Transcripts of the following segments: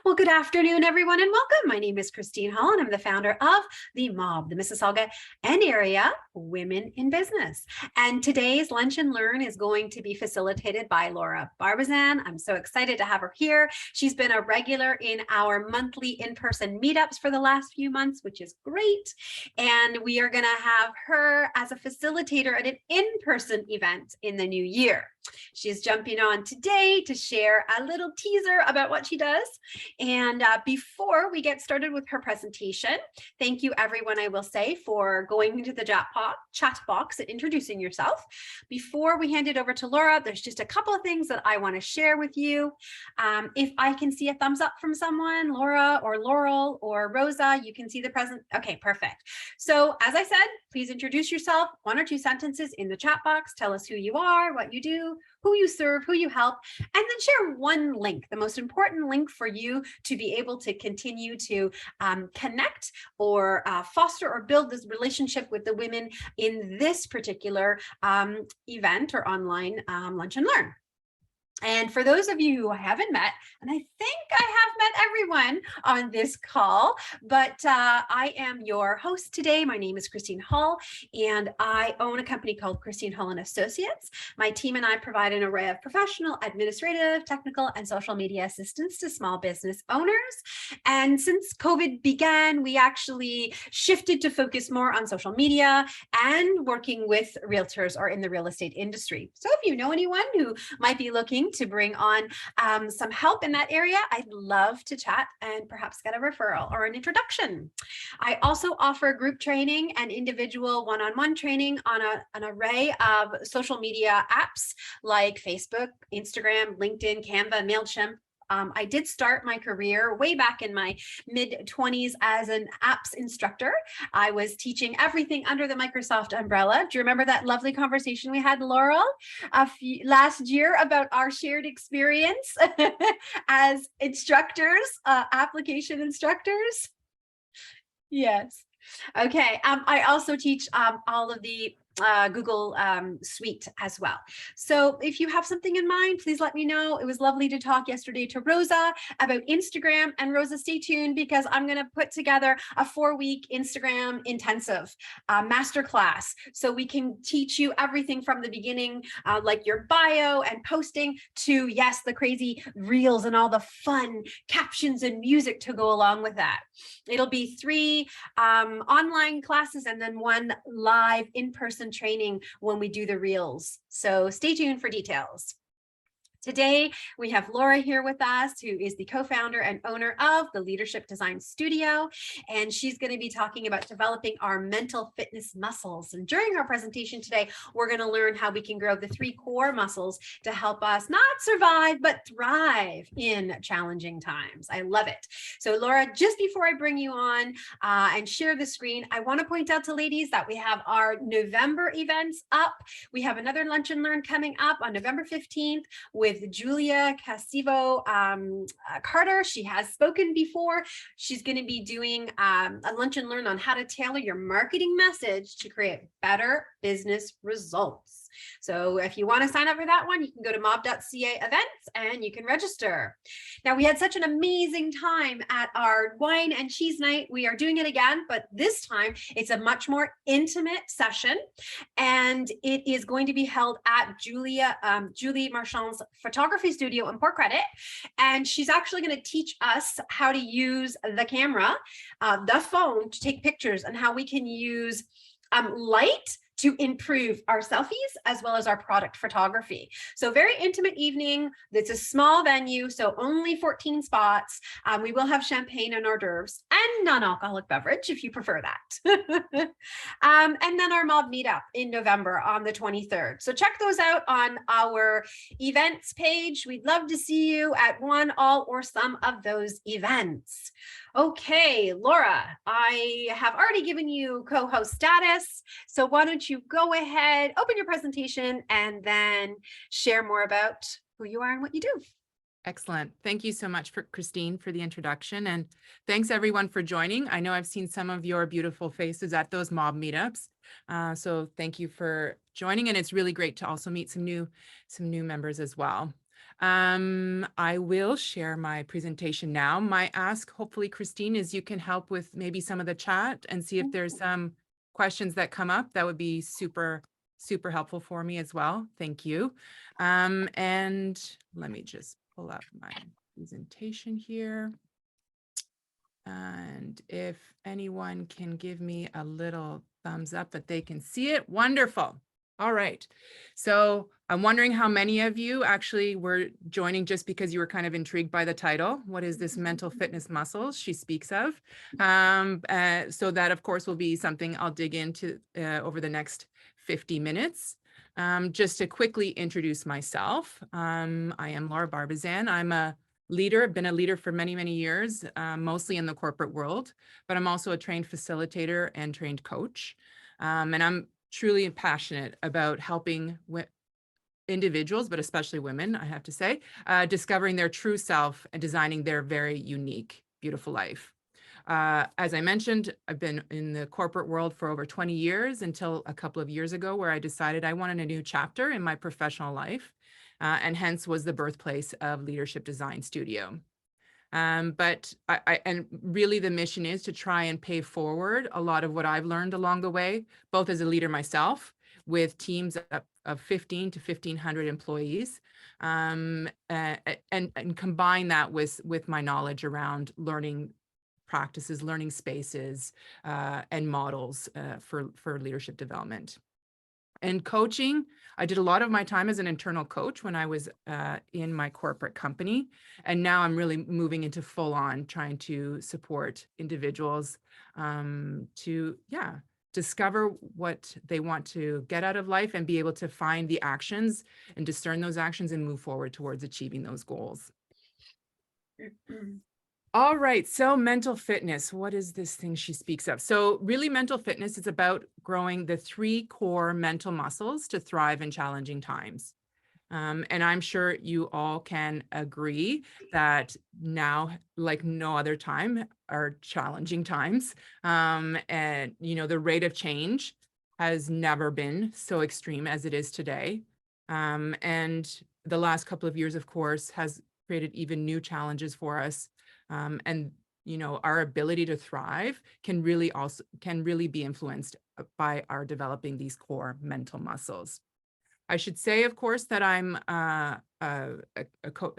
Well, good afternoon, everyone, and welcome. My name is Christine Hall, and I'm the founder of the MAWB, the Mississauga and Area Women in Business. And today's Lunch and Learn is going to be facilitated by Laura Barbisan. I'm so excited to have her here. She's been a regular in our monthly in-person meetups for the last few months, which is great. And we are going to have her as a facilitator at an in-person event in the new year. She's jumping on today to share a little teaser about what she does. And before we get started with her presentation, thank you everyone, I will say, for going into the chat box and introducing yourself. Before we hand it over to Laura, there's just a couple of things that I want to share with you. If I can see a thumbs up from someone, Laura or Laurel or Rosa, you can see the present. Okay, perfect. So as I said, please introduce yourself, 1 or 2 sentences in the chat box. Tell us who you are, what you do, who you serve, who you help, and then share one link, the most important link for you to be able to continue to connect or foster or build this relationship with the women in this particular event or online Lunch and Learn. And for those of you who I haven't met, and I think I have met everyone on this call, but I am your host today. My name is Christine Hall, and I own a company called Christine Hall and Associates. My team and I provide an array of professional, administrative, technical, and social media assistance to small business owners. And since COVID began, we actually shifted to focus more on social media and working with realtors or in the real estate industry. So if you know anyone who might be looking to bring on some help in that area, I'd love to chat and perhaps get a referral or an introduction. I also offer group training and individual one-on-one training on an array of social media apps like Facebook, Instagram, LinkedIn, Canva, MailChimp. I did start my career way back in my mid-20s as an apps instructor. I was teaching everything under the Microsoft umbrella. Do you remember that lovely conversation we had, Laurel, last year about our shared experience as instructors, application instructors? Yes. Okay. I also teach all of the Google Suite as well. So if you have something in mind, please let me know. It was lovely to talk yesterday to Rosa about Instagram, and Rosa, stay tuned because I'm going to put together a 4-week Instagram intensive masterclass so we can teach you everything from the beginning, like your bio and posting to, yes, the crazy reels and all the fun captions and music to go along with that. It'll be 3 online classes and then 1 live in-person training when we do the reels. So stay tuned for details. Today, we have Laura here with us, who is the co-founder and owner of the Leadership Design Studio, and she's going to be talking about developing our mental fitness muscles. And during our presentation today, we're going to learn how we can grow the 3 core muscles to help us not survive, but thrive in challenging times. I love it. So Laura, just before I bring you on and share the screen, I want to point out to ladies that we have our November events up. We have another Lunch and Learn coming up on November 15th with Julia Casivo Carter. She has spoken before. She's going to be doing a Lunch and Learn on how to tailor your marketing message to create better business results. So if you want to sign up for that one, you can go to MAWB.ca events and you can register. Now, we had such an amazing time at our wine and cheese night. We are doing it again, but this time it's a much more intimate session, and it is going to be held at Julie Marchand's photography studio in Port Credit. And she's actually going to teach us how to use the camera, the phone, to take pictures, and how we can use light to improve our selfies as well as our product photography. So very intimate evening. It's a small venue, so only 14 spots. We will have champagne and hors d'oeuvres and non-alcoholic beverage if you prefer that. And then our MAWB meetup in November on the 23rd. So check those out on our events page. We'd love to see you at one, all, or some of those events. Okay, Laura, I have already given you co-host status. So why don't you go ahead, open your presentation, and then share more about who you are and what you do. Excellent. Thank you so much, Christine, for the introduction. And thanks everyone for joining. I know I've seen some of your beautiful faces at those MAWB meetups. So thank you for joining. And it's really great to also meet some new members as well. I will share my presentation now. My ask, hopefully, Christine, is you can help with maybe some of the chat and see if there's some questions that come up. That would be super, super helpful for me as well. Thank you. And let me just pull up my presentation here. And if anyone can give me a little thumbs up that they can see it, wonderful. All right. So I'm wondering how many of you actually were joining just because you were kind of intrigued by the title. What is this mental fitness muscles she speaks of? So that, of course, will be something I'll dig into over the next 50 minutes. Just to quickly introduce myself, I am Laura Barbisan. I'm a leader. I've been a leader for many, many years, mostly in the corporate world, but I'm also a trained facilitator and trained coach. And I'm truly passionate about helping individuals, but especially women, I have to say, discovering their true self and designing their very unique, beautiful life. As I mentioned, I've been in the corporate world for over 20 years until a couple of years ago, where I decided I wanted a new chapter in my professional life, and hence was the birthplace of Leadership Design Studio. But and really the mission is to try and pay forward a lot of what I've learned along the way, both as a leader myself with teams of 15 to 1,500 employees, and combine that with my knowledge around learning practices, learning spaces, and models for leadership development. And coaching, I did a lot of my time as an internal coach when I was in my corporate company. And now I'm really moving into full on trying to support individuals to, discover what they want to get out of life and be able to find the actions and discern those actions and move forward towards achieving those goals. All right, so mental fitness, what is this thing she speaks of? So really mental fitness is about growing the 3 core mental muscles to thrive in challenging times. And I'm sure you all can agree that now, like no other time, are challenging times. And, the rate of change has never been so extreme as it is today. And the last couple of years, of course, has created even new challenges for us. And our ability to thrive can really be influenced by our developing these core mental muscles. I should say, of course, that I'm a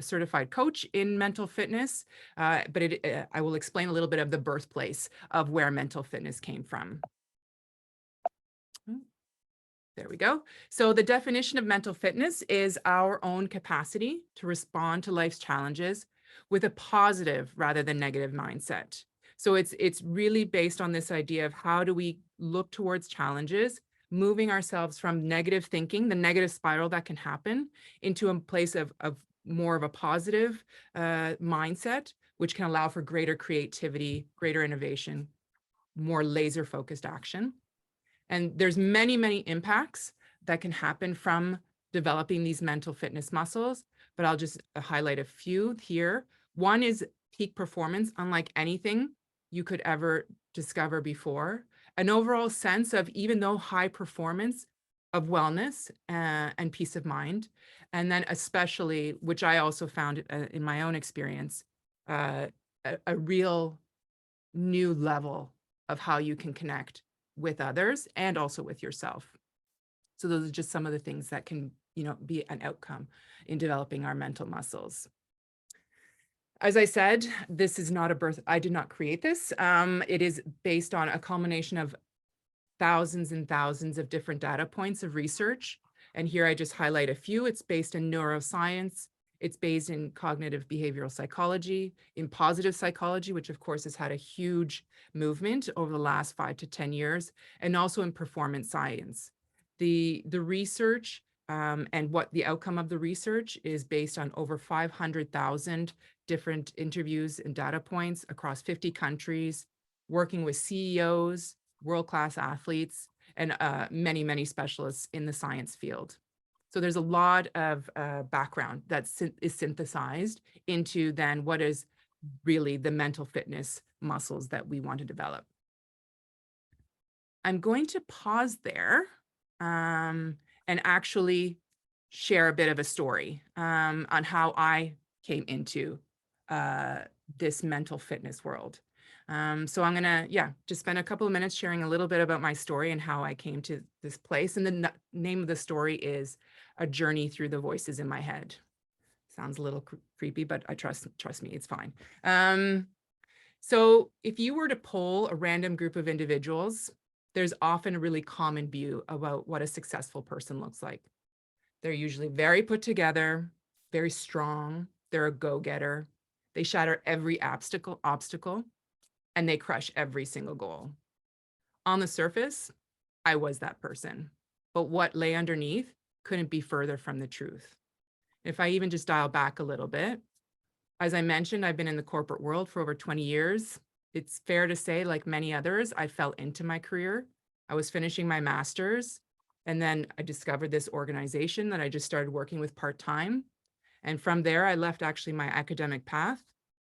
certified coach in mental fitness, but I will explain a little bit of the birthplace of where mental fitness came from. There we go. So the definition of mental fitness is our own capacity to respond to life's challenges with a positive rather than negative mindset. So it's really based on this idea of how do we look towards challenges, moving ourselves from negative thinking, the negative spiral that can happen, into a place of more of a positive mindset, which can allow for greater creativity, greater innovation, more laser focused action. And there's many, many impacts that can happen from developing these mental fitness muscles, but I'll just highlight a few here. One is peak performance, unlike anything you could ever discover before. An overall sense of, even though high performance, of wellness and peace of mind. And then especially, which I also found in my own experience, a real new level of how you can connect with others and also with yourself. So those are just some of the things that can, be an outcome in developing our mental muscles. As I said, this is not a birth. I did not create this. It is based on a culmination of thousands and thousands of different data points of research. And here I just highlight a few. It's based in neuroscience. It's based in cognitive behavioral psychology, in positive psychology, which of course has had a huge movement over the last 5 to 10 years, and also in performance science. The research and what the outcome of the research is based on over 500,000 different interviews and data points across 50 countries, working with CEOs, world-class athletes, and many, many specialists in the science field. So there's a lot of background that is synthesized into then what is really the mental fitness muscles that we want to develop. I'm going to pause there and actually share a bit of a story on how I came into this mental fitness world. So I'm gonna, just spend a couple of minutes sharing a little bit about my story and how I came to this place. And the name of the story is A Journey Through the Voices in My Head. Sounds a little creepy, but I trust me, it's fine. So if you were to poll a random group of individuals, there's often a really common view about what a successful person looks like. They're usually very put together, very strong. They're a go-getter. They shatter every obstacle, and they crush every single goal. On the surface, I was that person, but what lay underneath couldn't be further from the truth. If I even just dial back a little bit, as I mentioned, I've been in the corporate world for over 20 years. It's fair to say, like many others, I fell into my career. I was finishing my master's, and then I discovered this organization that I just started working with part-time. And from there, I left actually my academic path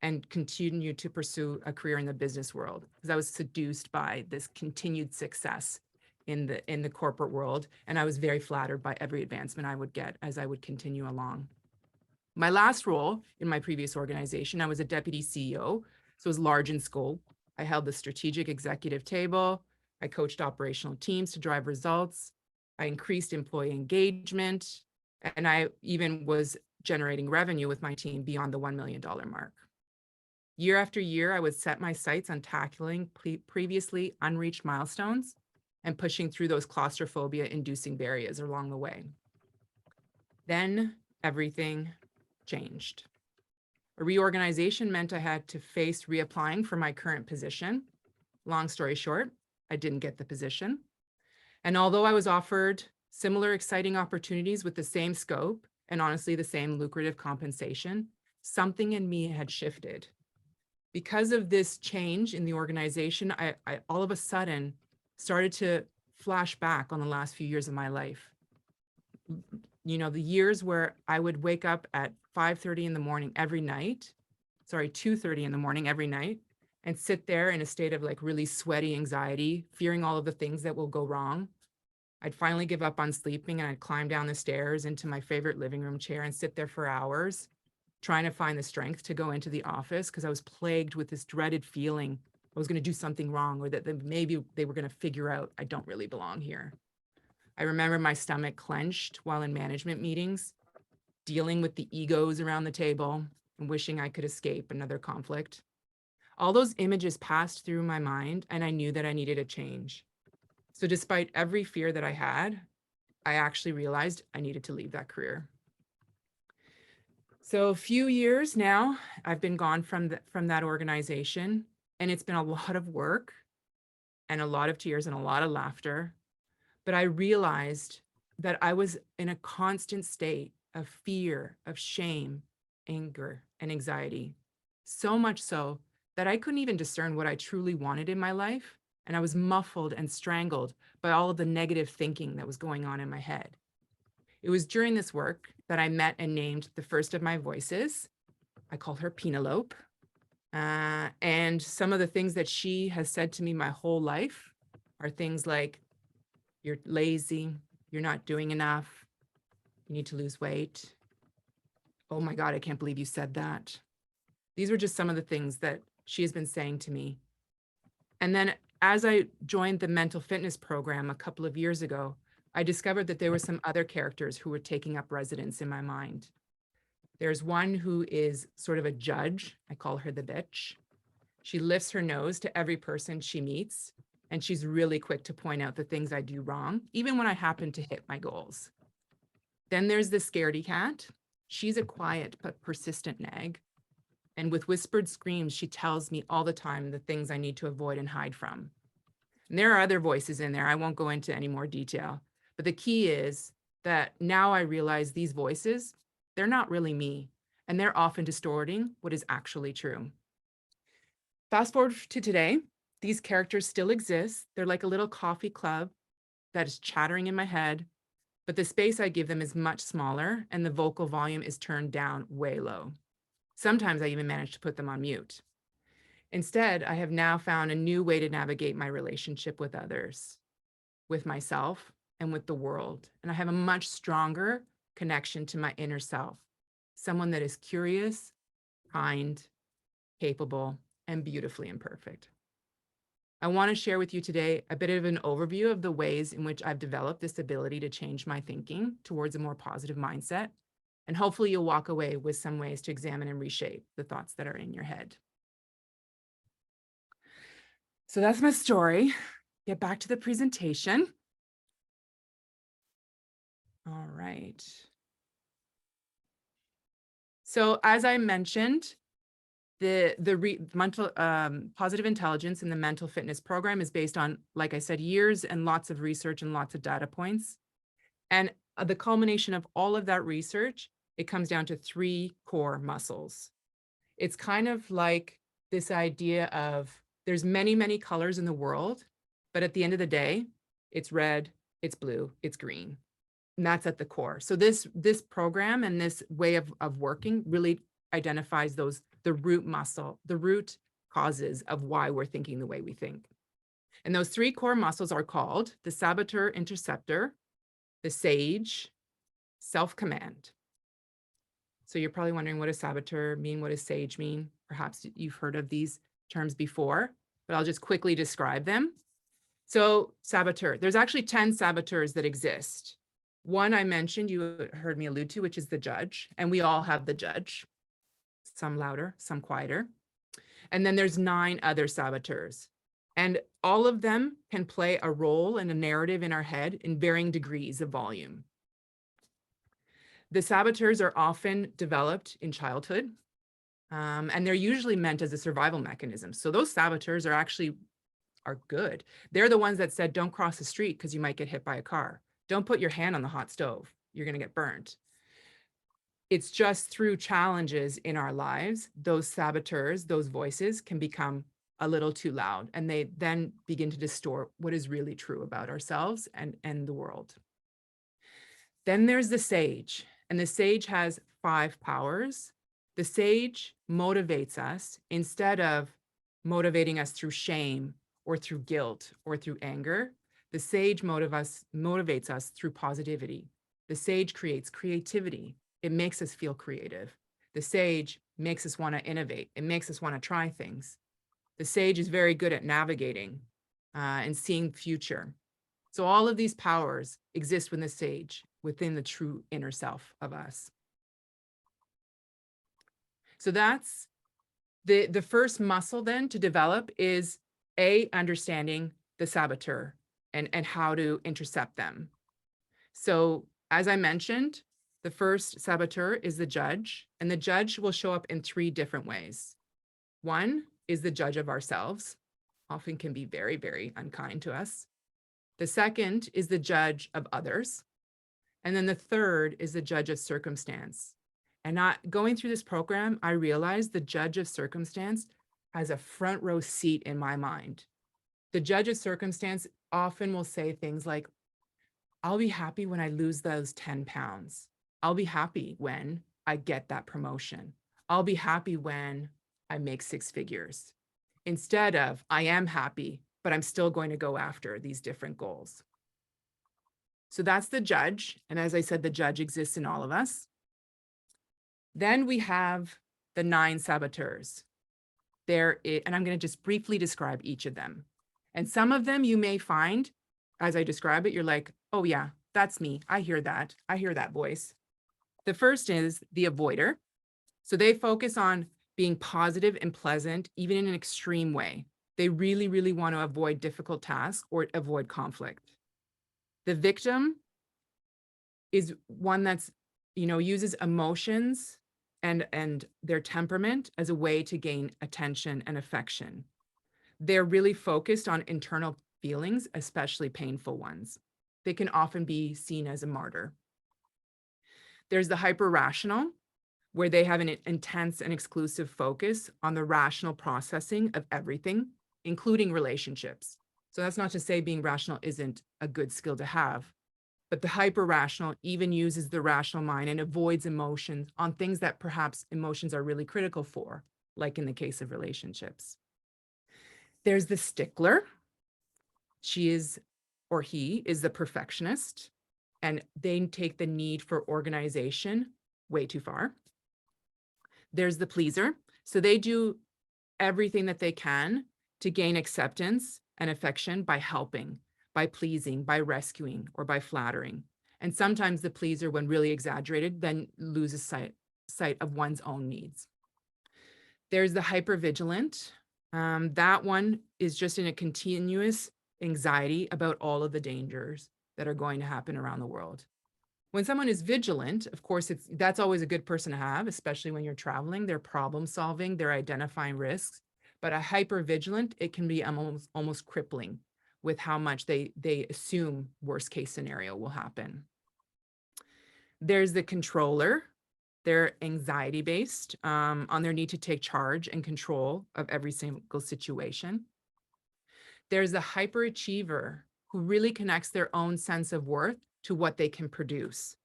and continued to pursue a career in the business world because I was seduced by this continued success in the corporate world. And I was very flattered by every advancement I would get as I would continue along. My last role in my previous organization, I was a deputy CEO, so it was large in scope. I held the strategic executive table. I coached operational teams to drive results. I increased employee engagement, and I even was generating revenue with my team beyond the $1 million mark. Year after year, I would set my sights on tackling previously unreached milestones and pushing through those claustrophobia-inducing barriers along the way. Then everything changed. A reorganization meant I had to face reapplying for my current position. Long story short, I didn't get the position. And although I was offered similar exciting opportunities with the same scope and honestly the same lucrative compensation, something in me had shifted. Because of this change in the organization, I all of a sudden started to flash back on the last few years of my life. You know, the years where I would wake up at 5:30 in the morning every night, 2:30 in the morning every night, and sit there in a state of like really sweaty anxiety, fearing all of the things that will go wrong. I'd finally give up on sleeping and I'd climb down the stairs into my favorite living room chair and sit there for hours, trying to find the strength to go into the office because I was plagued with this dreaded feeling I was going to do something wrong or that maybe they were going to figure out I don't really belong here. I remember my stomach clenched while in management meetings, dealing with the egos around the table and wishing I could escape another conflict. All those images passed through my mind, and I knew that I needed a change. So despite every fear that I had, I actually realized I needed to leave that career. So a few years now, I've been gone from that organization, and it's been a lot of work and a lot of tears and a lot of laughter. But I realized that I was in a constant state of fear, of shame, anger, and anxiety. So much so that I couldn't even discern what I truly wanted in my life. And I was muffled and strangled by all of the negative thinking that was going on in my head. It was during this work that I met and named the first of my voices. I call her Penelope. And some of the things that she has said to me my whole life are things like, you're lazy, you're not doing enough, you need to lose weight. Oh my God, I can't believe you said that. These were just some of the things that she has been saying to me. And then as I joined the mental fitness program a couple of years ago, I discovered that there were some other characters who were taking up residence in my mind. There's one who is sort of a judge. I call her the bitch. She lifts her nose to every person she meets, and she's really quick to point out the things I do wrong, even when I happen to hit my goals. Then there's the scaredy cat. She's a quiet but persistent nag. And with whispered screams, she tells me all the time the things I need to avoid and hide from. And there are other voices in there. I won't go into any more detail. But the key is that now I realize these voices, they're not really me, and they're often distorting what is actually true. Fast forward to today, these characters still exist. They're like a little coffee club that is chattering in my head, but the space I give them is much smaller and the vocal volume is turned down way low. Sometimes I even manage to put them on mute. Instead, I have now found a new way to navigate my relationship with others, with myself, and with the world. And I have a much stronger connection to my inner self, someone that is curious, kind, capable, and beautifully imperfect. I want to share with you today a bit of an overview of the ways in which I've developed this ability to change my thinking towards a more positive mindset. And hopefully you'll walk away with some ways to examine and reshape the thoughts that are in your head. So that's my story. Get back to the presentation. All right. So as I mentioned, the mental positive intelligence and the mental fitness program is based on, like I said, years and lots of research and lots of data points. And the culmination of all of that research, it comes down to 3 core muscles. It's kind of like this idea of there's many, many colors in the world, but at the end of the day, it's red, it's blue, it's green. And that's at the core. So this program and this way of working really identifies the root causes of why we're thinking the way we think. And those 3 core muscles are called the saboteur interceptor, the sage, self-command. So you're probably wondering, what does saboteur mean? What does sage mean? Perhaps you've heard of these terms before, but I'll just quickly describe them. So saboteur, there's actually 10 saboteurs that exist. One I mentioned, you heard me allude to, which is the judge, and we all have the judge, some louder, some quieter. And then there's 9 other saboteurs, and all of them can play a role in a narrative in our head in varying degrees of volume. The saboteurs are often developed in childhood, and they're usually meant as a survival mechanism. So those saboteurs are good. They're the ones that said, don't cross the street because you might get hit by a car. Don't put your hand on the hot stove. You're going to get burnt. It's just through challenges in our lives, those saboteurs, those voices can become a little too loud, and they then begin to distort what is really true about ourselves and the world. Then there's the sage, and the sage has 5 powers. The sage motivates us instead of motivating us through shame or through guilt or through anger. The sage motivates us through positivity. The sage creates creativity. It makes us feel creative. The sage makes us want to innovate. It makes us want to try things. The sage is very good at navigating and seeing future. So all of these powers exist within the sage, within the true inner self of us. So that's the first muscle then to develop is understanding the saboteur and how to intercept them. So as I mentioned, the first saboteur is the judge, and the judge will show up in 3 different ways. One is the judge of ourselves, often can be very, very unkind to us. The second is the judge of others. And then the third is the judge of circumstance. And going through this program, I realized the judge of circumstance has a front row seat in my mind. The judge of circumstance often will say things like, I'll be happy when I lose those 10 pounds. I'll be happy when I get that promotion. I'll be happy when I make 6 figures. Instead of, I am happy, but I'm still going to go after these different goals. So that's the judge. And as I said, the judge exists in all of us. Then we have the 9 saboteurs. And I'm going to just briefly describe each of them. And some of them you may find, as I describe it, you're like, oh yeah, that's me. I hear that. I hear that voice. The first is the avoider. So they focus on being positive and pleasant, even in an extreme way. They really, really want to avoid difficult tasks or avoid conflict. The victim is one that's, uses emotions and their temperament as a way to gain attention and affection. They're really focused on internal feelings, especially painful ones. They can often be seen as a martyr. There's the hyper-rational, where they have an intense and exclusive focus on the rational processing of everything, including relationships. So that's not to say being rational isn't a good skill to have, but the hyper-rational even uses the rational mind and avoids emotions on things that perhaps emotions are really critical for, like in the case of relationships. There's the stickler. She is, or he is, the perfectionist. and they take the need for organization way too far. There's the pleaser. So they do everything that they can to gain acceptance and affection by helping, by pleasing, by rescuing, or by flattering. And sometimes the pleaser, when really exaggerated, then loses sight of one's own needs. There's the hypervigilant. That one is just in a continuous anxiety about all of the dangers that are going to happen around the world. When someone is vigilant, of course, that's always a good person to have, especially when you're traveling. They're problem solving, they're identifying risks. But a hypervigilant, it can be almost crippling with how much they assume worst case scenario will happen. There's the controller. They're anxiety based on their need to take charge and control of every single situation. There's the hyperachiever who really connects their own sense of worth to what they can produce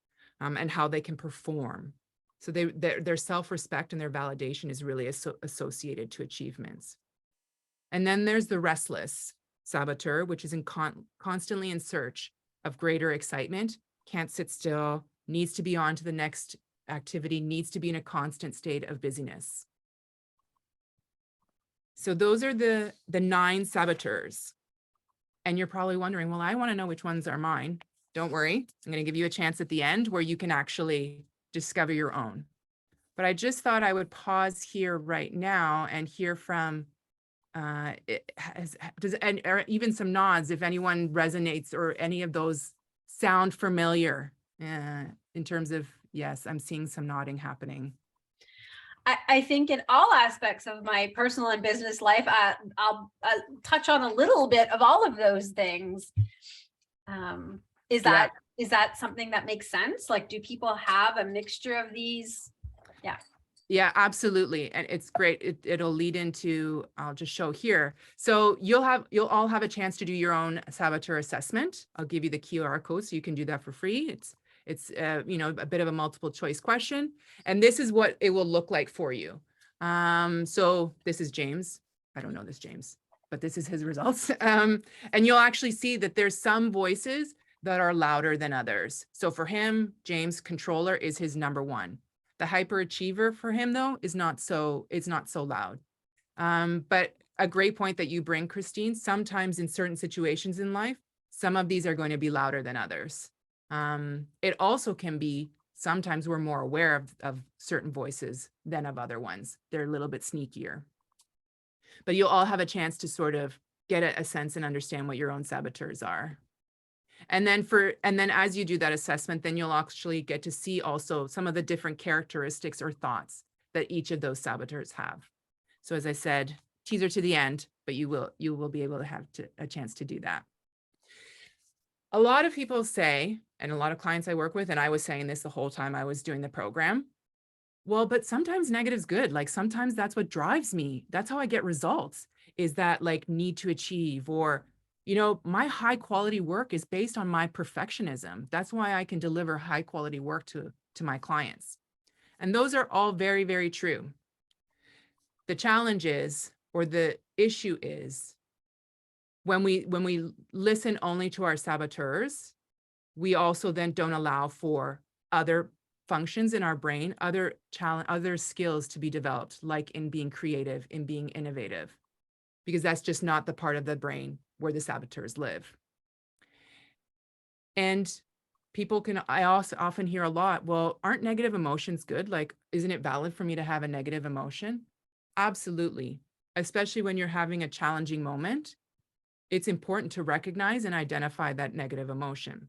and how they can perform. So their self-respect and their validation is really associated to achievements. And then there's the restless saboteur, which is constantly in search of greater excitement, can't sit still, needs to be on to the next activity, needs to be in a constant state of busyness. So those are the 9 saboteurs. And you're probably wondering, well, I want to know which ones are mine. Don't worry, I'm going to give you a chance at the end where you can actually discover your own. But I just thought I would pause here right now and hear from, or even some nods if anyone resonates or any of those sound familiar in terms of, yes, I'm seeing some nodding happening. I think in all aspects of my personal and business life, I'll touch on a little bit of all of those things. Is that something that makes sense? Like, do people have a mixture of these? Yeah. Yeah, absolutely. And it's great. It'll lead into, I'll just show here. So you'll all have a chance to do your own saboteur assessment. I'll give you the QR code so you can do that for free. It's you know, a bit of a multiple choice question. And this is what it will look like for you. So this is James. I don't know this James, but this is his results. And you'll actually see that there's some voices that are louder than others. So for him, James, controller is his number 1. The hyperachiever for him, though, it's not so loud. But a great point that you bring, Christine, sometimes in certain situations in life, some of these are going to be louder than others. It also can be, sometimes we're more aware of certain voices than of other ones. They're a little bit sneakier. But you'll all have a chance to sort of get a sense and understand what your own saboteurs are. And then as you do that assessment, then you'll actually get to see also some of the different characteristics or thoughts that each of those saboteurs have. So as I said, teaser to the end, but you will be able to have a chance to do that. A lot of people say, and a lot of clients I work with, and I was saying this the whole time I was doing the program, well, but sometimes negative's good. Like sometimes that's what drives me. That's how I get results, is that like need to achieve, or you know, my high quality work is based on my perfectionism. That's why I can deliver high quality work to my clients. And those are all very, very true. The challenge is, or the issue is, when we listen only to our saboteurs, we also then don't allow for other functions in our brain, other skills to be developed, like in being creative, in being innovative, because that's just not the part of the brain where the saboteurs live. And I also often hear a lot, well, aren't negative emotions good? Like, isn't it valid for me to have a negative emotion? Absolutely. Especially when you're having a challenging moment, it's important to recognize and identify that negative emotion.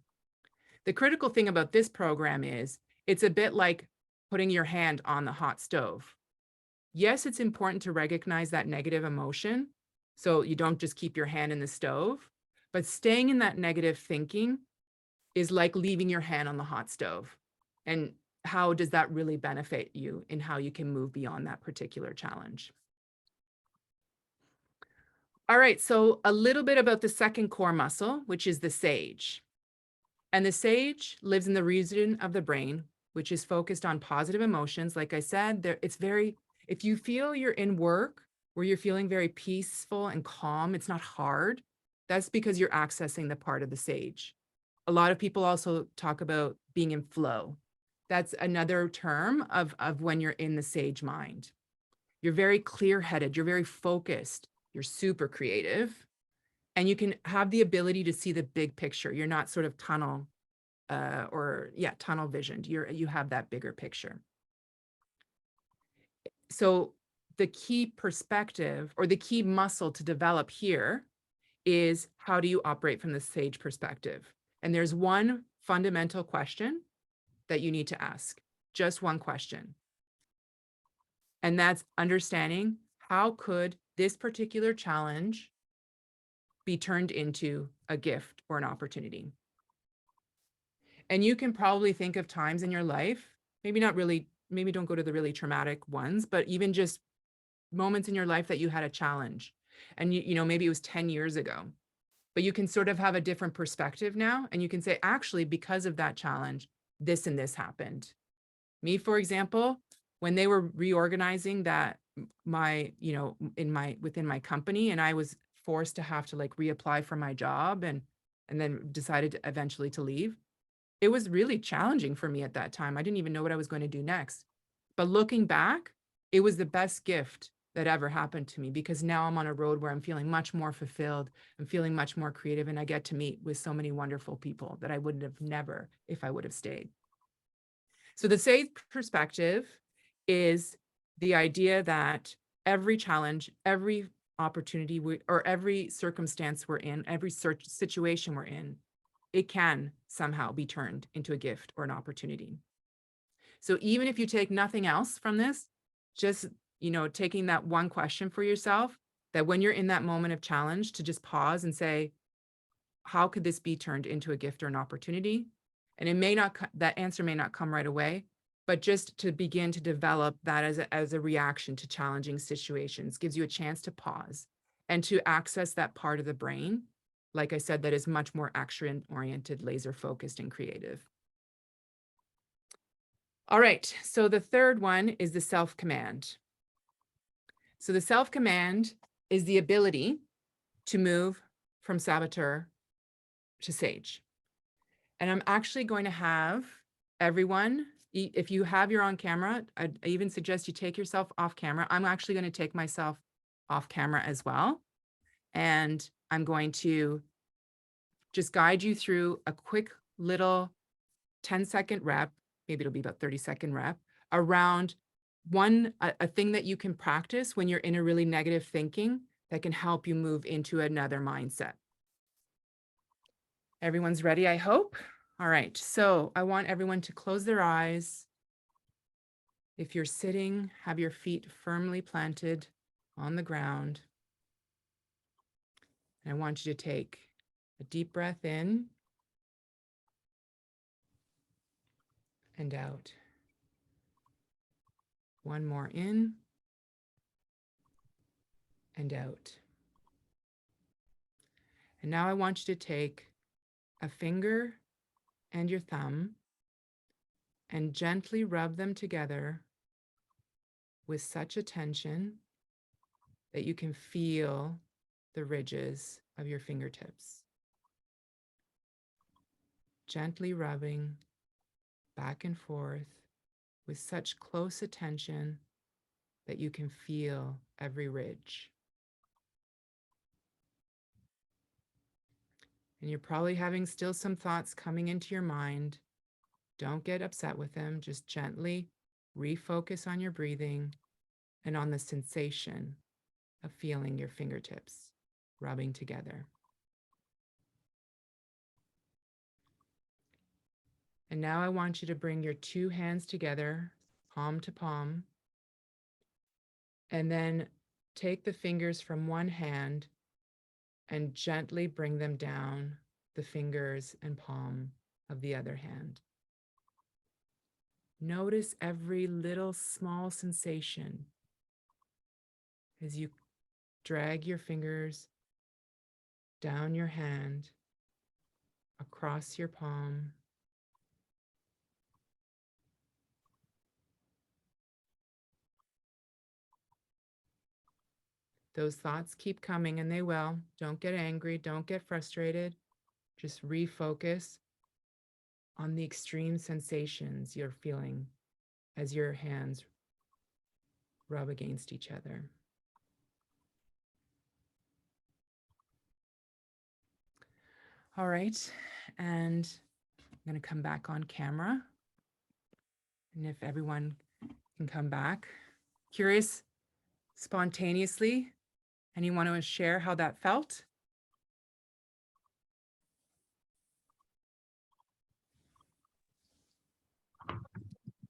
The critical thing about this program is it's a bit like putting your hand on the hot stove. Yes, it's important to recognize that negative emotion, so you don't just keep your hand in the stove, but staying in that negative thinking is like leaving your hand on the hot stove. And how does that really benefit you in how you can move beyond that particular challenge? All right, so a little bit about the second core muscle, which is the sage. And the sage lives in the region of the brain, which is focused on positive emotions. Like I said, if you feel you're in work where you're feeling very peaceful and calm, it's not hard, that's because you're accessing the part of the sage. A lot of people also talk about being in flow. That's another term of when you're in the sage mind. You're very clear-headed, you're very focused, you're super creative, and you can have the ability to see the big picture. You're not sort of tunnel tunnel visioned. You have that bigger picture. So the key perspective or the key muscle to develop here is, how do you operate from the sage perspective? And there's one fundamental question that you need to ask, just one question. And that's understanding, how could this particular challenge be turned into a gift or an opportunity? And you can probably think of times in your life, maybe not really, maybe don't go to the really traumatic ones, but even just moments in your life that you had a challenge. And you know, maybe it was 10 years ago, but you can sort of have a different perspective now. And you can say, actually, because of that challenge, this and this happened. Me, for example, when they were reorganizing that within my company, and I was forced to have to like reapply for my job and then decided eventually to leave. It was really challenging for me at that time. I didn't even know what I was going to do next. But looking back, it was the best gift that ever happened to me, because now I'm on a road where I'm feeling much more fulfilled. I'm feeling much more creative, and I get to meet with so many wonderful people that I wouldn't have never if I would have stayed. So the sage perspective is the idea that every challenge, every opportunity, or every circumstance we're in, every situation we're in, it can somehow be turned into a gift or an opportunity. So even if you take nothing else from this, just, taking that one question for yourself, that when you're in that moment of challenge, to just pause and say, how could this be turned into a gift or an opportunity? And it may not, that answer may not come right away, but just to begin to develop that as a reaction to challenging situations gives you a chance to pause and to access that part of the brain, like I said, that is much more action-oriented, laser-focused, and creative. All right, so the third one is the self-command. So the self-command is the ability to move from saboteur to sage. And I'm actually going to have everyone, if you have your on camera, I even suggest you take yourself off camera. I'm actually going to take myself off camera as well. And I'm going to just guide you through a quick little 10-second rep, maybe it'll be about 30-second rep, around a thing that you can practice when you're in a really negative thinking that can help you move into another mindset. Everyone's ready, I hope. All right, so I want everyone to close their eyes. If you're sitting, have your feet firmly planted on the ground. And I want you to take a deep breath in and out. One more in and out. And now I want you to take a finger and your thumb and gently rub them together with such a tension that you can feel the ridges of your fingertips. Gently rubbing back and forth with such close attention that you can feel every ridge. And you're probably having still some thoughts coming into your mind. Don't get upset with them. Just gently refocus on your breathing and on the sensation of feeling your fingertips rubbing together. And now I want you to bring your two hands together, palm to palm, and then take the fingers from one hand and gently bring them down the fingers and palm of the other hand. Notice every little small sensation as you drag your fingers down your hand, across your palm. Those thoughts keep coming, and they will. Don't get angry. Don't get frustrated. Just refocus on the extreme sensations you're feeling as your hands rub against each other. All right, and I'm going to come back on camera. And if everyone can come back. Curious, spontaneously, anyone want to share how that felt?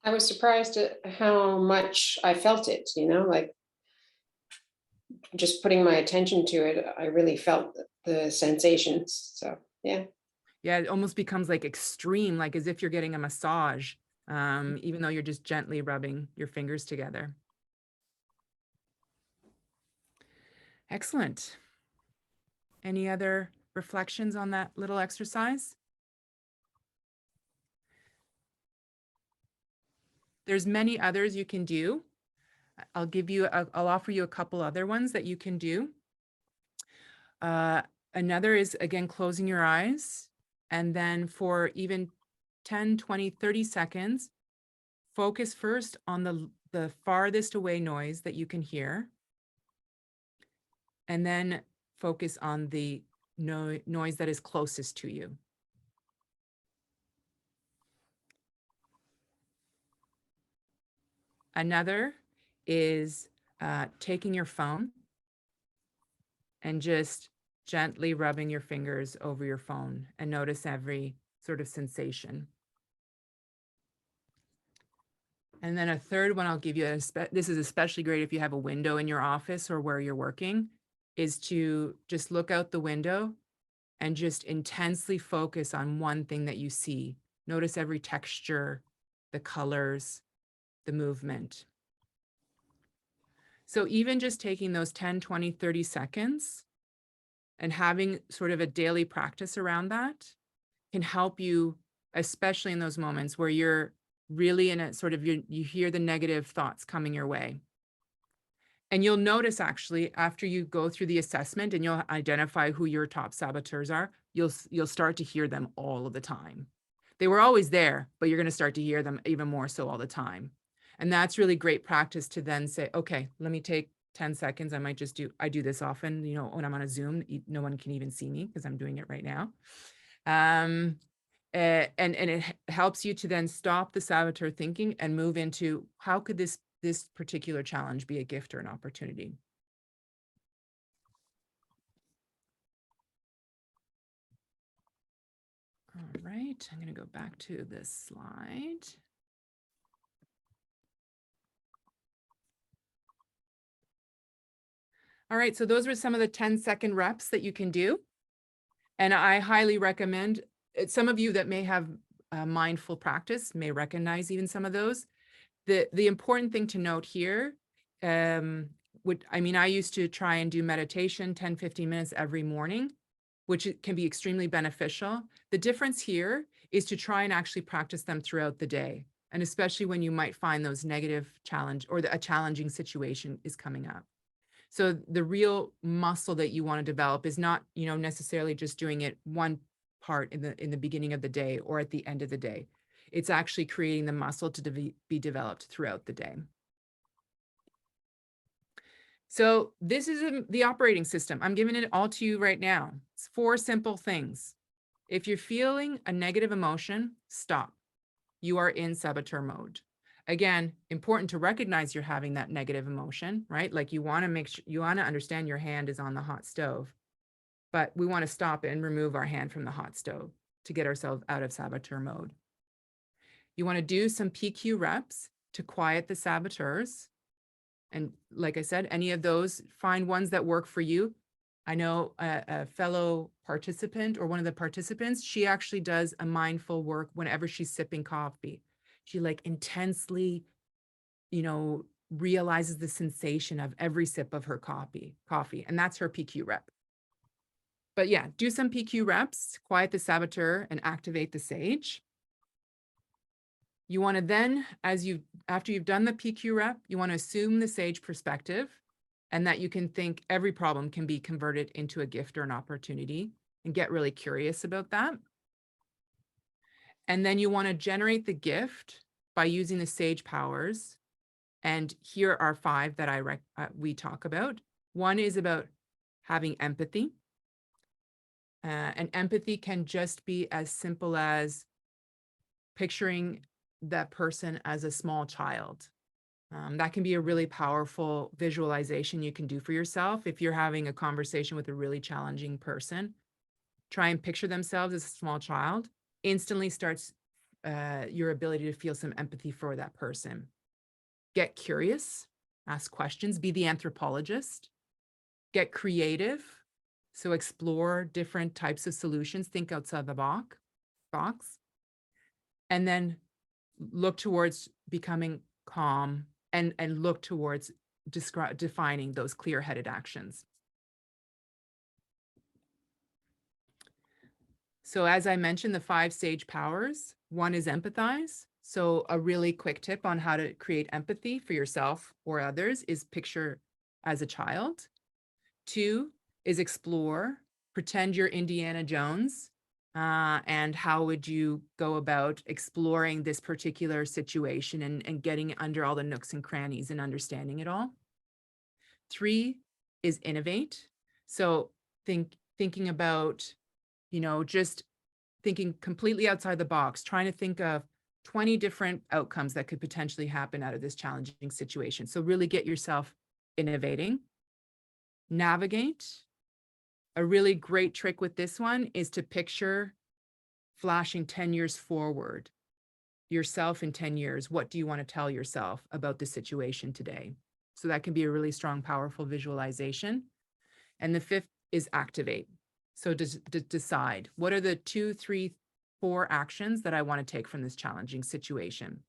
I was surprised at how much I felt it, like just putting my attention to it, I really felt the sensations. So, yeah. Yeah, it almost becomes like extreme, like as if you're getting a massage, even though you're just gently rubbing your fingers together. Excellent. Any other reflections on that little exercise? There's many others you can do. I'll offer you a couple other ones that you can do. Another is, again, closing your eyes, and then for even 10, 20, 30 seconds, focus first on the farthest away noise that you can hear, and then focus on the noise that is closest to you. Another is taking your phone and just gently rubbing your fingers over your phone and notice every sort of sensation. And then a third one I'll give you, this is especially great if you have a window in your office or where you're working, is to just look out the window and just intensely focus on one thing that you see. Notice every texture, the colors, the movement. So even just taking those 10, 20, 30 seconds and having sort of a daily practice around that can help you, especially in those moments where you're really in a sort of, you hear the negative thoughts coming your way. And you'll notice actually after you go through the assessment and you'll identify who your top saboteurs are, you'll start to hear them all of the time. They were always there, but you're going to start to hear them even more so all the time. And that's really great practice to then say, okay, let me take 10 seconds. I do this often, when I'm on a Zoom, no one can even see me because I'm doing it right now. And it helps you to then stop the saboteur thinking and move into how could this particular challenge be a gift or an opportunity. All right, I'm going to go back to this slide. All right, so those were some of the 10-second reps that you can do. And I highly recommend, some of you that may have mindful practice may recognize even some of those. The important thing to note here, I used to try and do meditation 10, 15 minutes every morning, which can be extremely beneficial. The difference here is to try and actually practice them throughout the day. And especially when you might find those negative challenge or a challenging situation is coming up. So the real muscle that you want to develop is not, necessarily just doing it one part in the beginning of the day or at the end of the day. It's actually creating the muscle to be developed throughout the day. So this is the operating system. I'm giving it all to you right now. It's 4 simple things. If you're feeling a negative emotion, stop. You are in saboteur mode. Again, important to recognize you're having that negative emotion, right? Like you want to make sure, you want to understand your hand is on the hot stove, but we want to stop it and remove our hand from the hot stove to get ourselves out of saboteur mode. You want to do some PQ reps to quiet the saboteurs. And like I said, any of those, find ones that work for you. I know a fellow participant or one of the participants, she actually does a mindful work whenever she's sipping coffee. She like intensely, realizes the sensation of every sip of her coffee, and that's her PQ rep. But yeah, do some PQ reps, quiet the saboteur and activate the sage. You want to then, after you've done the PQ rep, you want to assume the sage perspective and that you can think every problem can be converted into a gift or an opportunity and get really curious about that. And then you want to generate the gift by using the SAGE powers. And here are 5 that we talk about. One is about having empathy. And empathy can just be as simple as picturing that person as a small child. That can be a really powerful visualization you can do for yourself. If you're having a conversation with a really challenging person, try and picture themselves as a small child. Instantly starts your ability to feel some empathy for that person. Get curious, ask questions, be the anthropologist, get creative. So explore different types of solutions, think outside the box, and then look towards becoming calm and look towards defining those clear-headed actions. So as I mentioned, the 5 SAGE powers, one is empathize. So a really quick tip on how to create empathy for yourself or others is picture as a child. 2 is explore, pretend you're Indiana Jones, and how would you go about exploring this particular situation and getting under all the nooks and crannies and understanding it all. 3 is innovate. So thinking about, just thinking completely outside the box, trying to think of 20 different outcomes that could potentially happen out of this challenging situation. So really get yourself innovating. Navigate. A really great trick with this one is to picture flashing 10 years forward, yourself in 10 years. What do you want to tell yourself about the situation today? So that can be a really strong, powerful visualization. And the 5th is activate. So decide, what are the 2, 3, 4 actions that I want to take from this challenging situation?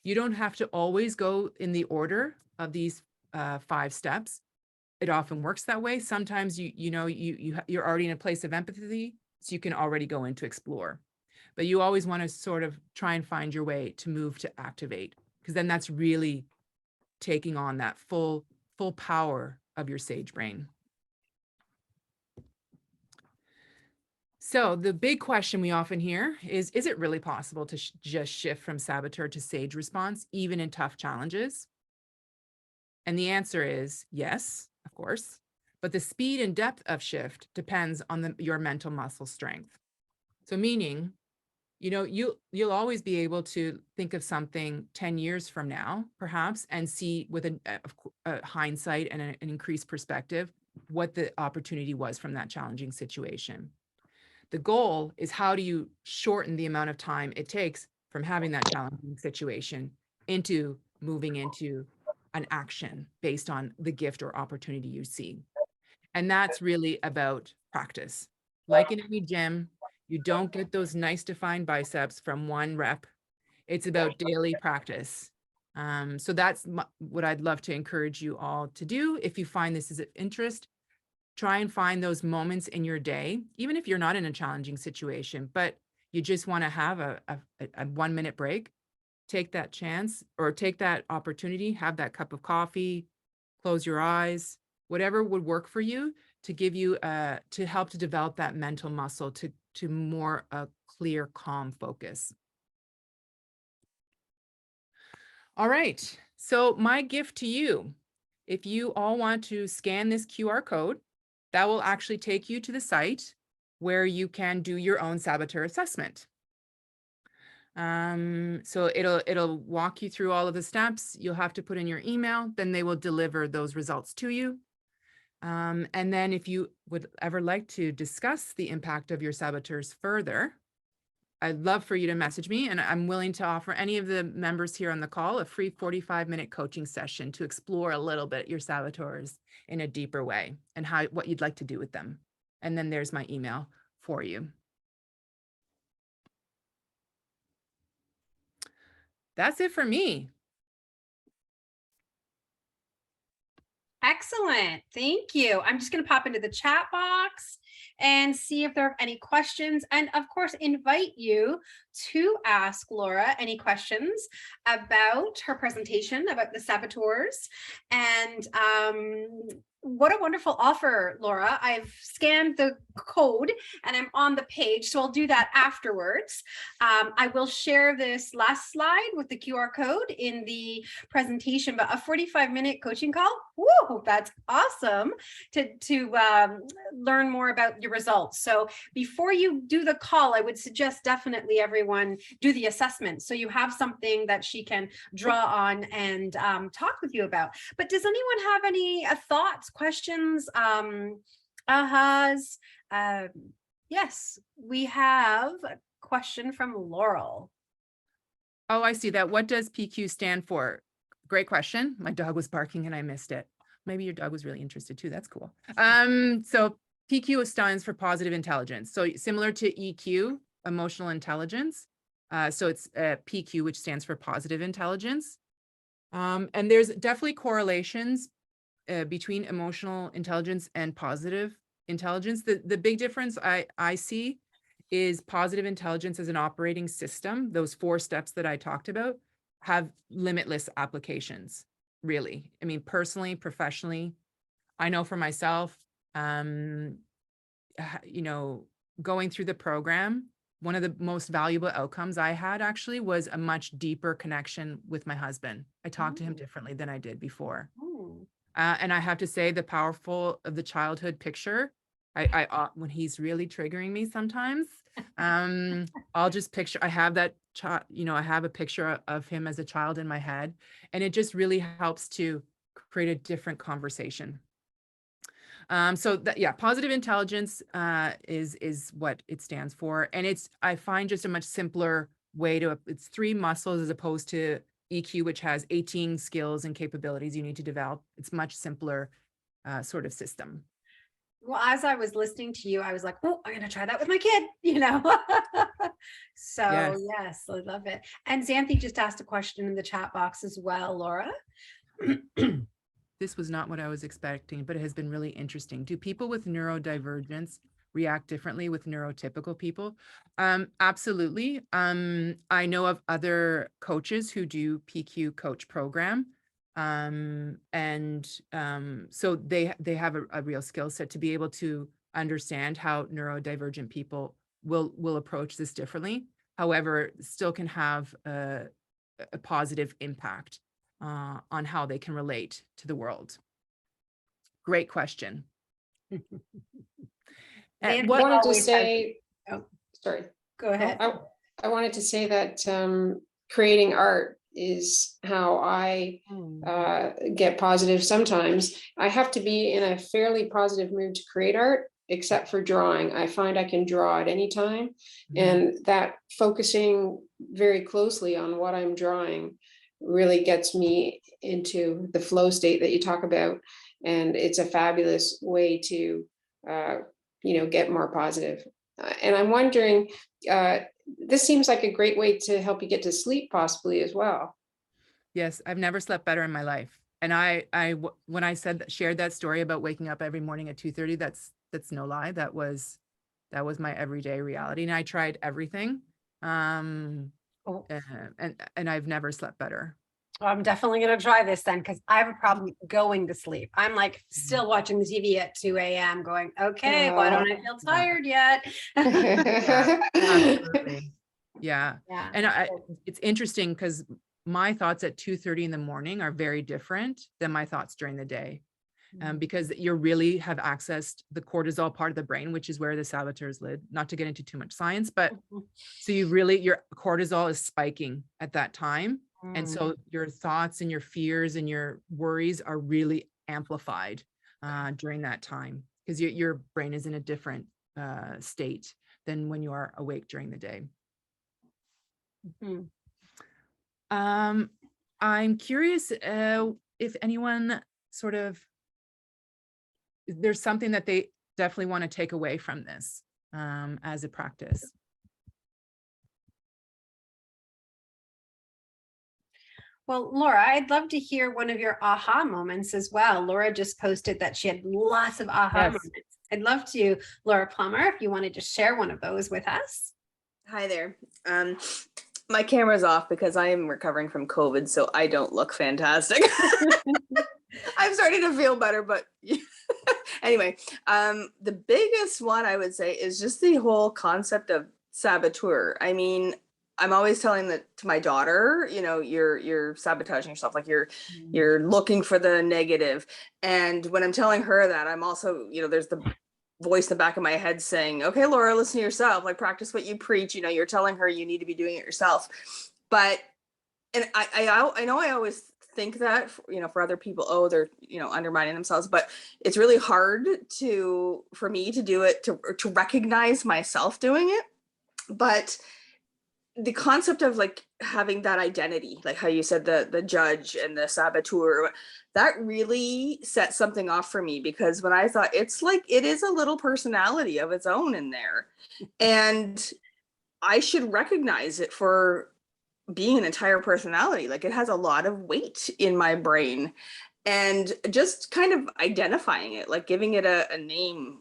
You don't have to always go in the order of these 5 steps. It often works that way. Sometimes you're already in a place of empathy, so you can already go into explore. But you always want to sort of try and find your way to move to activate, because then that's really taking on that full power of your SAGE brain. So the big question we often hear is it really possible to just shift from saboteur to SAGE response, even in tough challenges? And the answer is yes, of course, but the speed and depth of shift depends on your mental muscle strength. So meaning, you'll always be able to think of something 10 years from now, perhaps, and see with a hindsight and an increased perspective what the opportunity was from that challenging situation. The goal is, how do you shorten the amount of time it takes from having that challenging situation into moving into an action based on the gift or opportunity you see? And that's really about practice. Like in any gym, you don't get those nice defined biceps from one rep. It's about daily practice. So that's what I'd love to encourage you all to do. If you find this is of interest, try and find those moments in your day, even if you're not in a challenging situation, but you just want to have a 1-minute break. Take that chance or take that opportunity, have that cup of coffee, close your eyes, whatever would work for you to give you to help to develop that mental muscle to more clear, calm focus. All right, so my gift to you, if you all want to scan this QR code, that will actually take you to the site where you can do your own saboteur assessment. So it'll walk you through all of the steps. You'll have to put in your email, then they will deliver those results to you. And then if you would ever like to discuss the impact of your saboteurs further, I'd love for you to message me, and I'm willing to offer any of the members here on the call a free 45-minute coaching session to explore a little bit your saboteurs in a deeper way and what you'd like to do with them. And then there's my email for you. That's it for me. Excellent. Thank you. I'm just going to pop into the chat box and see if there are any questions. And of course, invite you to ask Laura any questions about her presentation about the saboteurs. And what a wonderful offer, Laura. I've scanned the code and I'm on the page, so I'll do that afterwards. I will share this last slide with the QR code in the presentation, but a 45-minute coaching call, whoa, that's awesome to learn more about your results. So before you do the call, I would suggest definitely everyone do the assessment so you have something that she can draw on and talk with you about. But does anyone have any thoughts, questions, ahas? Yes, we have a question from Laurel. Oh, I see that. What does PQ stand for? Great question. My dog was barking and I missed it. Maybe your dog was really interested too. That's cool. So PQ stands for positive intelligence. So similar to EQ, emotional intelligence. So it's PQ, which stands for positive intelligence. And there's definitely correlations between emotional intelligence and positive intelligence. The big difference I see is positive intelligence as an operating system. Those 4 steps that I talked about have limitless applications, really. I mean, personally, professionally, I know for myself, you know, going through the program, one of the most valuable outcomes I had actually was a much deeper connection with my husband. I talked to him differently than I did before. And I have to say the powerful of the childhood picture, I when he's really triggering me sometimes, I'll just picture, I have that child, you know, I have a picture of him as a child in my head, and it just really helps to create a different conversation. So that, yeah, positive intelligence is what it stands for. And it's, I find, just a much simpler way to, it's 3 muscles as opposed to EQ, which has 18 skills and capabilities you need to develop. It's much simpler sort of system. Well, as I was listening to you, I was like, oh, I'm going to try that with my kid, you know? So yes, I love it. And Xanthi just asked a question in the chat box as well, Laura. This was not what I was expecting, but it has been really interesting. Do people with neurodivergence react differently with neurotypical people? Absolutely. I know of other coaches who do PQ coach program. So they have a real skill set to be able to understand how neurodivergent people will approach this differently. However, still can have a positive impact on how they can relate to the world. Great question. And I wanted to always say, Oh. sorry, go ahead. I wanted to say that creating art is how I get positive. Sometimes I have to be in a fairly positive mood to create art, except for drawing. I find I can draw at any time, and that focusing very closely on what I'm drawing really gets me into the flow state that you talk about. And it's a fabulous way to, you know, get more positive. And I'm wondering, this seems like a great way to help you get to sleep possibly as well. Yes, I've never slept better in my life. And when I shared that story about waking up every morning at 2:30, that's no lie. That was my everyday reality. And I tried everything. And I've never slept better. Well, I'm definitely going to try this then, because I have a problem going to sleep. I'm like still watching the TV at 2 a.m. going, okay, why don't I feel tired yet? Yeah, absolutely. Yeah. Yeah. And it's interesting because my thoughts at 2:30 in the morning are very different than my thoughts during the day. Because you really have accessed the cortisol part of the brain, which is where the saboteurs live. Not to get into too much science, but so your cortisol is spiking at that time. And so your thoughts and your fears and your worries are really amplified during that time, because your brain is in a different state than when you are awake during the day. I'm curious if anyone sort of, there's something that they definitely want to take away from this as a practice. Well, Laura, I'd love to hear one of your aha moments as well. Laura just posted that she had lots of aha moments. I'd love to, Laura Plummer, if you wanted to share one of those with us. Hi there. My camera's off because I am recovering from COVID, so I don't look fantastic. I'm starting to feel better, but Anyway, the biggest one I would say is just the whole concept of saboteur. I mean, I'm always telling that to my daughter, you know, you're sabotaging yourself, like you're looking for the negative. And when I'm telling her that, I'm also, you know, there's the voice in the back of my head saying, okay, Laura, listen to yourself, like practice what you preach. You know, you're telling her you need to be doing it yourself. But, and I know I always think that, you know, for other people, oh, they're, you know, undermining themselves, but it's really hard for me to do it, to recognize myself doing it. But the concept of like having that identity, like how you said, the judge and the saboteur, that really set something off for me, because when I thought, it's like, it is a little personality of its own in there, and I should recognize it for being an entire personality. Like, it has a lot of weight in my brain, and just kind of identifying it, like giving it a name,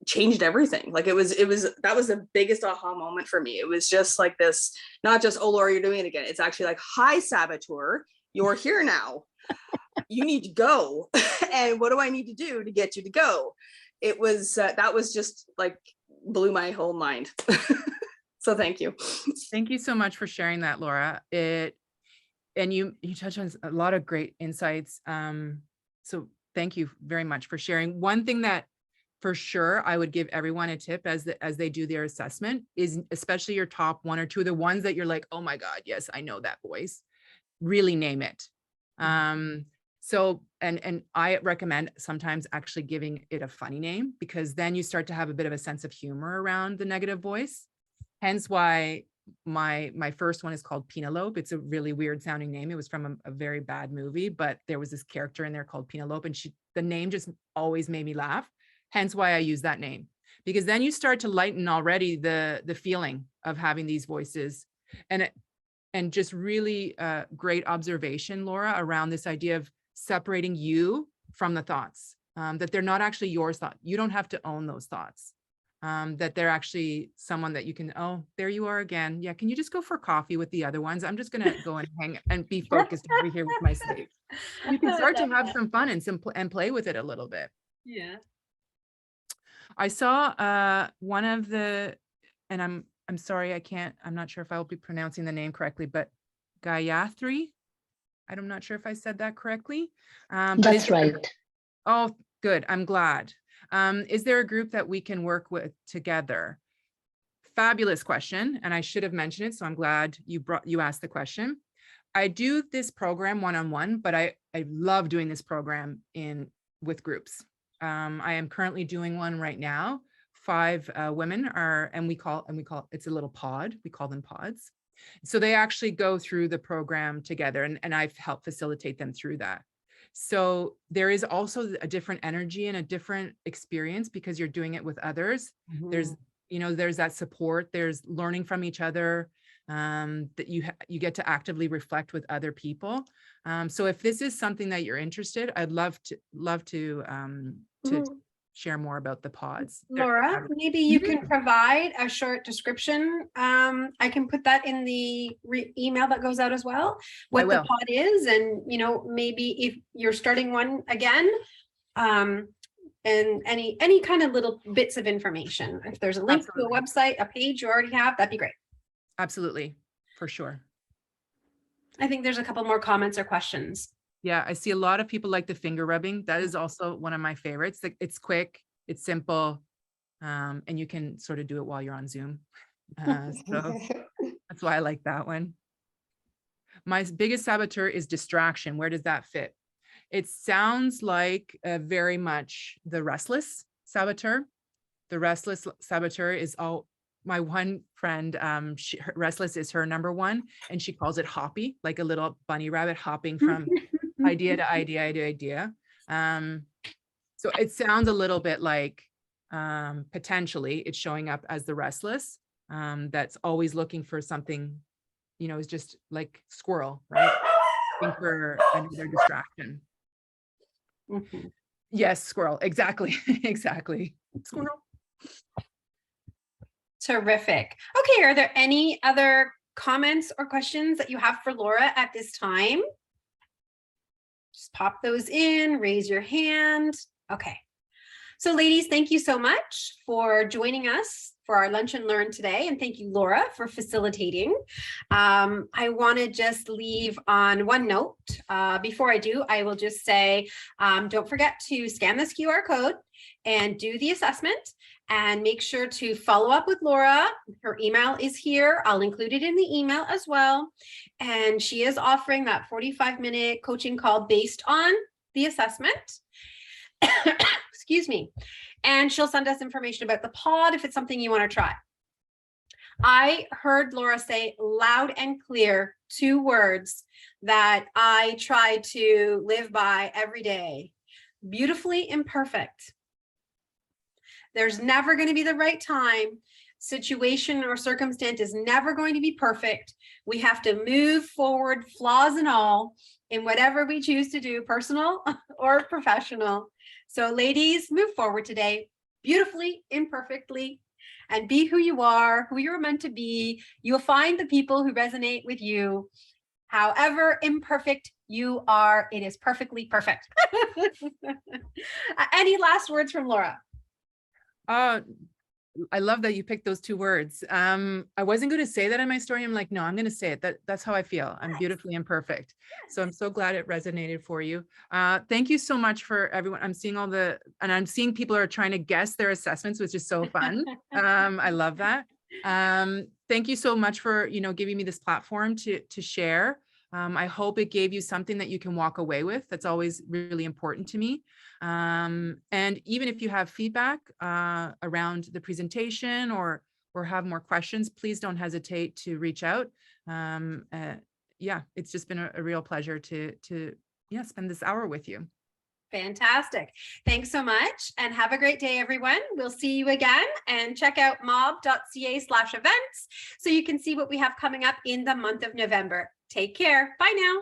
changed everything. Like, that was the biggest aha moment for me. It was just like this, not just, oh, Laura, you're doing it again. It's actually like, hi, saboteur, you're here now. You need to go. And what do I need to do to get you to go? It was, that was just like, blew my whole mind. So thank you. Thank you so much for sharing that, Laura. And you touched on a lot of great insights. So thank you very much for sharing. One thing that for sure I would give everyone a tip as they do their assessment is, especially your top one or two, the ones that you're like, oh my God, yes, I know that voice, really name it. So, and I recommend sometimes actually giving it a funny name, because then you start to have a bit of a sense of humor around the negative voice. Hence why my first one is called Penelope. It's a really weird sounding name. It was from a very bad movie, but there was this character in there called Penelope, and the name just always made me laugh. Hence why I use that name, because then you start to lighten already the feeling of having these voices. And just really great observation, Laura, around this idea of separating you from the thoughts, that they're not actually your thoughts. You don't have to own those thoughts, that they're actually someone that you can, oh, there you are again. Yeah, can you just go for coffee with the other ones? I'm just gonna go and hang and be focused over here with my sleep. You can start to have some fun and play with it a little bit. Yeah. I saw one of the, and I'm sorry, I'm not sure if I'll be pronouncing the name correctly, but Gayatri. I'm not sure if I said that correctly. That's right. Oh, good. I'm glad. Is there a group that we can work with together? Fabulous question. And I should have mentioned it. So I'm glad you asked the question. I do this program one-on-one, but I love doing this program with groups. I am currently doing one right now. 5 women and we call it's a little pod. We call them pods. So they actually go through the program together, and I've helped facilitate them through that. So there is also a different energy and a different experience because you're doing it with others. There's that support, there's learning from each other, that you get to actively reflect with other people. So if this is something that you're interested, I'd love to share more about the pods. Laura, maybe you can provide a short description. I can put that in the email that goes out as well, what the pod is, and maybe if you're starting one again, and any kind of little bits of information. If there's a link to a website, a page you already have, that'd be great. Absolutely, for sure. I think there's a couple more comments or questions. Yeah, I see a lot of people like the finger rubbing. That is also one of my favorites. It's quick, it's simple, and you can sort of do it while you're on Zoom. So that's why I like that one. My biggest saboteur is distraction. Where does that fit? It sounds like very much the restless saboteur. The restless saboteur is my one friend, restless is her number one, and she calls it hoppy, like a little bunny rabbit hopping from idea to idea to idea. So it sounds a little bit like potentially it's showing up as the restless, that's always looking for something, is just like squirrel, right? Looking for another distraction. Yes, squirrel, exactly. Exactly. Squirrel. Terrific. Okay, are there any other comments or questions that you have for Laura at this time? Just pop those in, raise your hand. Okay. So ladies, thank you so much for joining us for our Lunch and Learn today. And thank you, Laura, for facilitating. I want to just leave on one note. Before I do, I will just say, don't forget to scan this QR code and do the assessment, and make sure to follow up with Laura. Her email is here. I'll include it in the email as well. And she is offering that 45-minute coaching call based on the assessment. Excuse me. And she'll send us information about the pod if it's something you want to try. I heard Laura say loud and clear 2 words that I try to live by every day: beautifully imperfect. There's never going to be the right time. Situation or circumstance is never going to be perfect. We have to move forward, flaws and all, in whatever we choose to do, personal or professional. So ladies, move forward today, beautifully, imperfectly, and be who you are, who you're meant to be. You'll find the people who resonate with you. However imperfect you are, it is perfectly perfect. Any last words from Laura? I love that you picked those 2 words. I wasn't going to say that in my story. I'm like, no, I'm going to say it. That's how I feel. I'm beautifully imperfect. So I'm so glad it resonated for you. Thank you so much for everyone. I'm seeing I'm seeing people are trying to guess their assessments, which is so fun. I love that. Thank you so much for, giving me this platform to share. I hope it gave you something that you can walk away with. That's always really important to me. And even if you have feedback around the presentation or have more questions, please don't hesitate to reach out. Yeah, it's just been a real pleasure to spend this hour with you. Fantastic. Thanks so much, and have a great day, everyone. We'll see you again, and check out mawb.ca/events so you can see what we have coming up in the month of November. Take care. Bye now.